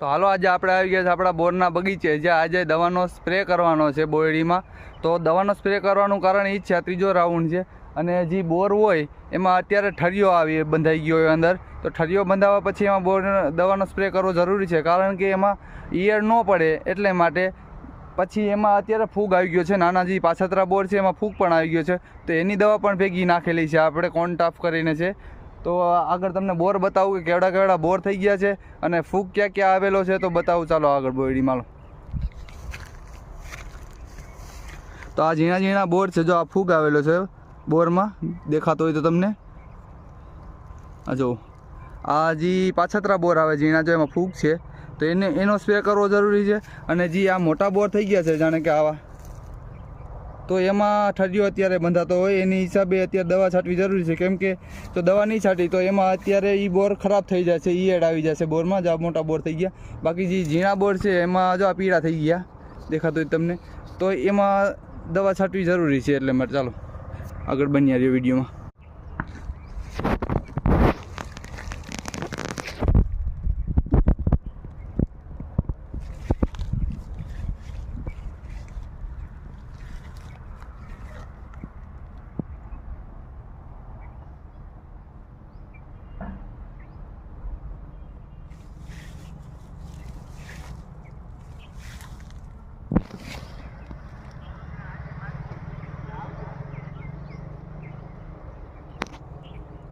તો હાલો આજે આપણે આવી ગયા છે આપણા બોરના બગીચે, જ્યાં આજે દવાનો સ્પ્રે કરવાનો છે બોરડીમાં. તો દવાનો સ્પ્રે કરવાનું કારણ એ જ છે, આ ત્રીજો રાઉન્ડ છે અને જે બોર હોય એમાં અત્યારે ઠરિયો બંધાઈ ગયો હોય અંદર. તો ઠરિયો બંધાવવા પછી એમાં બોર દવાનો સ્પ્રે કરવો જરૂરી છે, કારણ કે એમાં ઈયળ ન પડે એટલે માટે. પછી એમાં અત્યારે ફૂગ આવી ગયો છે, નાના જે પાછતરા બોર છે એમાં ફૂગ પણ આવી ગયો છે, તો એની દવા પણ ભેગી નાખેલી છે આપણે, કોન્ટાફ કરીને છે. તો આગળ તમને બોર બતાવું કે કેવડા કેવડા બોર થઈ ગયા છે અને ફૂગ ક્યાં ક્યાં આવેલો છે, તો બતાવું ચાલો આગળ બોરડીમાં. તો આ ઝીણા ઝીણા બોર છે, જો આ ફૂગ આવેલો છે બોરમાં, દેખાતો હોય તો તમને. આ જો આ જે પાછતરા બોર આવે ઝીણા, જો એમાં ફૂગ છે તો એનો સ્પ્રે કરવો જરૂરી છે. અને જે આ મોટા બોર થઈ ગયા છે જાણે કે આવા, તો એમાં ઠરિયો અત્યારે બંધાતો હોય એની હિસાબે અત્યારે દવા છાંટવી જરૂરી છે, કેમ કે જો દવા નહીં છાંટી તો એમાં અત્યારે એ બોર ખરાબ થઈ જશે, ઈયળ આવી જશે બોરમાં, જો આ મોટા બોર થઈ ગયા. બાકી જે ઝીણા બોર છે એમાં જો આ પીળા થઈ ગયા દેખાતો હોય તમને, તો એમાં દવા છાંટવી જરૂરી છે. એટલે માટે ચાલો આગળ બન્યા રહ્યો વિડીયોમાં.